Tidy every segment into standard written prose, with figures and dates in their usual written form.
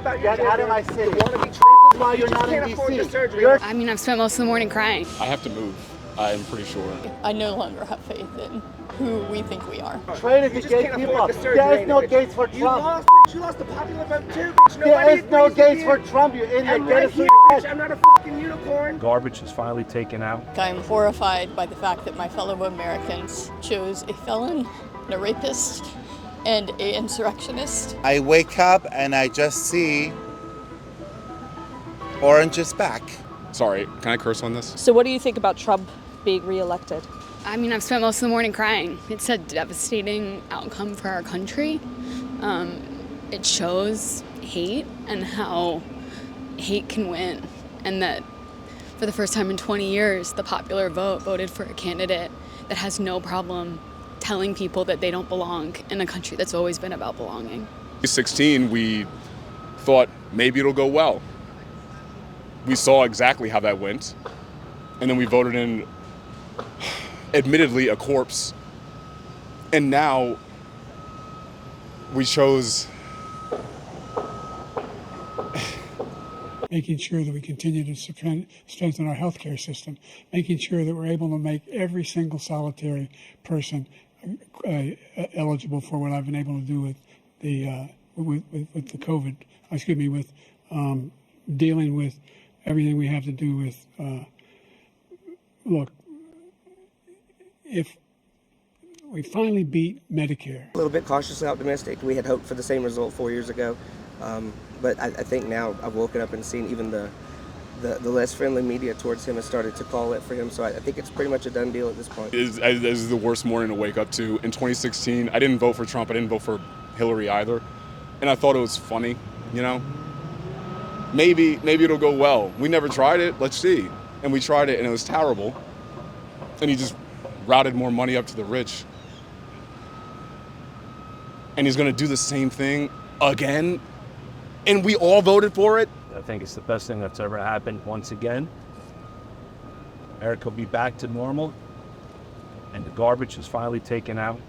about your Get out of my gender. city. You want to be This is why you you're just not in can't afford the DC. surgery. I mean, I've spent most of the morning crying. I have to move, I'm pretty sure. I no longer have faith in who we think we are. Traitor to You just gay can't people. afford the surgery. There is no bitch. gates for You Trump. lost, bitch. You lost the popular vote too, bitch. There is no agrees with gates you. for Trump, you idiot. I'm Get right it through here, your bitch. head. I'm not a fucking unicorn. Garbage is finally taken out. I'm horrified by the fact that my fellow Americans chose a felon, a rapist, and an insurrectionist. I wake up and I just see Orange is back. Sorry, can I curse on this? So what do you think about Trump being reelected? I mean, I've spent most of the morning crying. It's a devastating outcome for our country. It shows hate and how hate can win, and that for the first time in 20 years, the popular vote voted for a candidate that has no problem telling people that they don't belong in a country that's always been about belonging. 2016, we thought maybe it'll go well. We saw exactly how that went, and then we voted in, admittedly, a corpse. And now we chose making sure that we continue to strengthen our healthcare system, making sure that we're able to make every single solitary person eligible for what I've been able to do with the the COVID. With dealing with everything we have to do with. Look, if we finally beat Medicare. A little bit cautiously optimistic. We had hoped for the same result 4 years ago. But I think now I've woken up and seen even the less friendly media towards him has started to call it for him. So I think it's pretty much a done deal at this point. This is the worst morning to wake up to. In 2016, I didn't vote for Trump. I didn't vote for Hillary either. And I thought it was funny, you know? Maybe it'll go well. We never tried it. Let's see. And we tried it, and it was terrible. And he just routed more money up to the rich. And he's going to do the same thing again. And we all voted for it. I think it's the best thing that's ever happened once again. America will be back to normal, and the garbage is finally taken out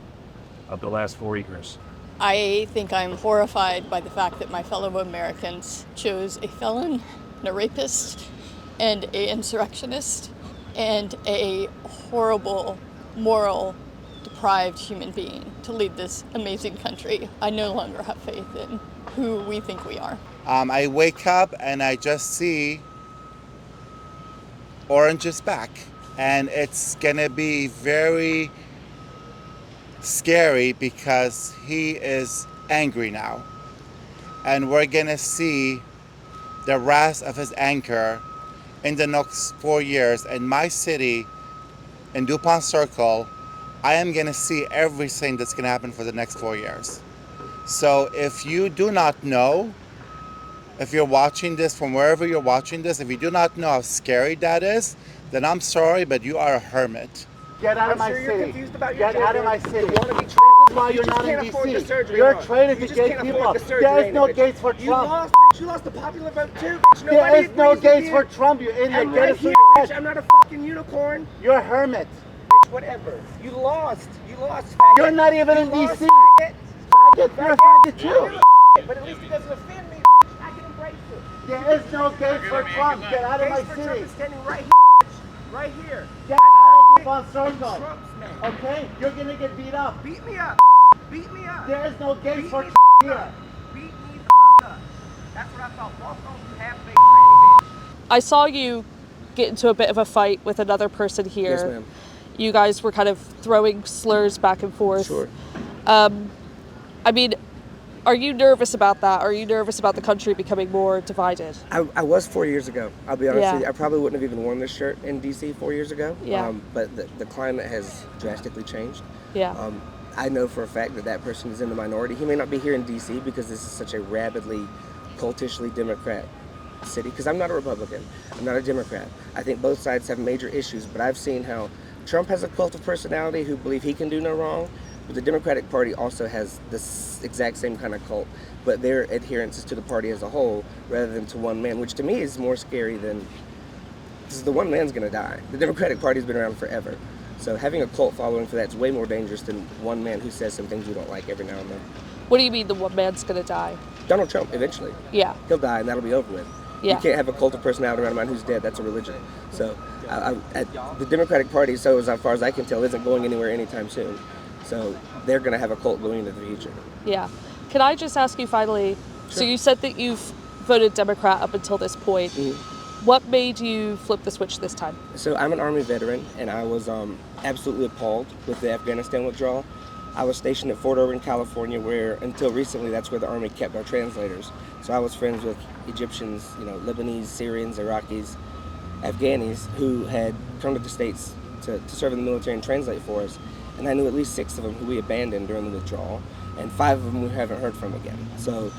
of the last 4 years. I think I'm horrified by the fact that my fellow Americans chose a felon, a rapist, and an insurrectionist, and a horrible, moral, deprived human being to lead this amazing country. I no longer have faith in who we think we are. I wake up and I just see Orange is back. And it's gonna be very scary because he is angry now. And we're gonna see the wrath of his anger in the next 4 years. In my city, in DuPont Circle, I am gonna see everything that's gonna happen for the next 4 years. So if you do not know, if you're watching this from wherever you're watching this, if you do not know how scary that is, then I'm sorry, but you are a hermit. Get out of I'm my sure you're city. confused about your Get out of gender. my city. You want to be This is why you you're just not in can't afford the DC. surgery. You're a Ron. traitor You to just gay can't people. afford the surgery, There is no bitch. gates for You Trump. lost, bitch. You lost the popular vote too, bitch. There Nobody is no agrees with gates you. for Trump, you idiot. I'm Get right it through here, your bitch. head. I'm not a fucking unicorn. You're a hermit. Bitch, whatever. You lost. You lost, faggot. You're not even You in lost, DC. faggot. Faggot, you're a faggot too. But at least it doesn't offend me, bitch. I can embrace it. There is no gates for Trump. Get out of my Gates for Trump city. is standing right here, bitch. Right here. Get out of DuPont Circle. Trump's name. Okay? You're gonna get beat up. Beat me up. Beat me up. There is no gates Beat for me Trump the here. up. Beat me the up. That's what I thought. Walk on, you half-baked tranny bitch. I saw you get into a bit of a fight with another person here. Yes, ma'am. You guys were kind of throwing slurs back and forth. Sure. I mean, are you nervous about that? Are you nervous about the country becoming more divided? I was 4 years ago. I'll be honest Yeah. with you. I probably wouldn't have even worn this shirt in D.C. 4 years ago. Yeah. But the climate has drastically changed. Yeah. I know for a fact that that person is in the minority. He may not be here in D.C. because this is such a rabidly, cultishly Democrat city. Because I'm not a Republican. I'm not a Democrat. I think both sides have major issues. But I've seen how Trump has a cult of personality who believe he can do no wrong. But the Democratic Party also has this exact same kind of cult, but their adherence is to the party as a whole rather than to one man, which to me is more scary than, because the one man's gonna die. The Democratic Party's been around forever. So having a cult following for that's way more dangerous than one man who says some things you don't like every now and then. What do you mean the one man's gonna die? Donald Trump, eventually. Yeah. He'll die and that'll be over with. Yeah. You can't have a cult of personality around a man who's dead. That's a religion. So the Democratic Party, so as far as I can tell, isn't going anywhere anytime soon. So they're going to have a cult going into the future. Yeah. Can I just ask you finally, so you said that you've voted Democrat up until this point. What made you flip the switch this time? So I'm an Army veteran, and I was absolutely appalled with the Afghanistan withdrawal. I was stationed at Fort Irwin, California, where until recently that's where the Army kept our translators. So I was friends with Egyptians, Lebanese, Syrians, Iraqis, Afghanis who had come to the States to serve in the military and translate for us. And I knew at least 6 of them who we abandoned during the withdrawal, and 5 of them we haven't heard from again. So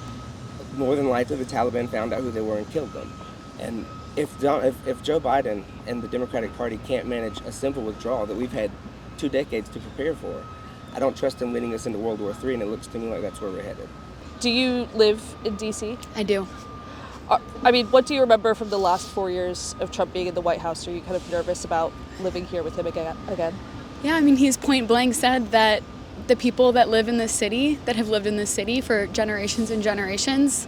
more than likely the Taliban found out who they were and killed them. And if Joe Biden and the Democratic Party can't manage a simple withdrawal that we've had 2 decades to prepare for, I don't trust them leading us into World War III, and it looks to me like that's where we're headed. Do you live in D.C.? I do. I mean, what do you remember from the last 4 years of Trump being in the White House? Are you kind of nervous about living here with him again? Yeah, I mean, he's point blank said that the people that live in this city, that have lived in this city for generations and generations,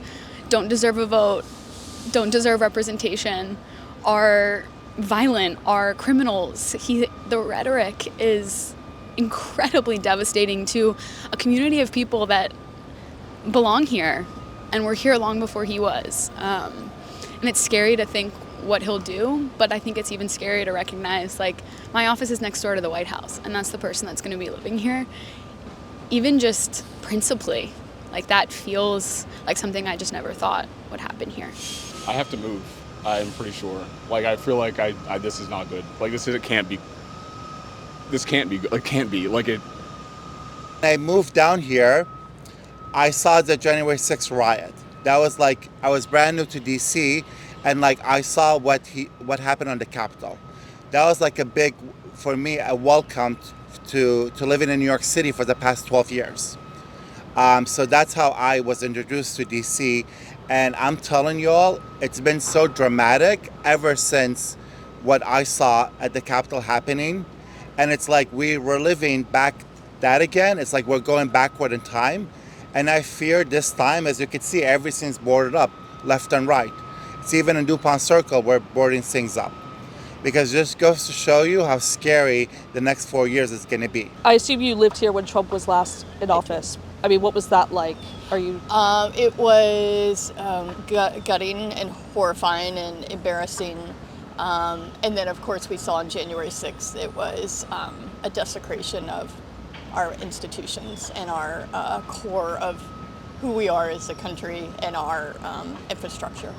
don't deserve a vote, don't deserve representation, are violent, are criminals. The rhetoric is incredibly devastating to a community of people that belong here and were here long before he was. And it's scary to think what he'll do, but I think it's even scarier to recognize, like, my office is next door to the White House, and that's the person that's going to be living here. Even just principally, like, that feels like something I just never thought would happen here. I have to move. I'm pretty sure. Like, I feel like this is not good. Like, it can't be. This can't be good. It can't be. Like, it. When I moved down here, I saw the January 6th riot. That was like, I was brand new to DC, and like I saw what happened on the Capitol. That was like a big, for me, a welcome to living in New York City for the past 12 years. So that's how I was introduced to DC, and I'm telling you all, it's been so dramatic ever since what I saw at the Capitol happening, and it's like we were living back that again. It's like we're going backward in time. And I fear this time, as you can see, everything's boarded up, left and right. It's even in DuPont Circle, we're boarding things up. Because it just goes to show you how scary the next 4 years is going to be. I assume you lived here when Trump was last in office. I mean, what was that like? Are you? It was gutting and horrifying and embarrassing. And then, of course, we saw on January 6th, it was a desecration of our institutions and our core of who we are as a country and our infrastructure.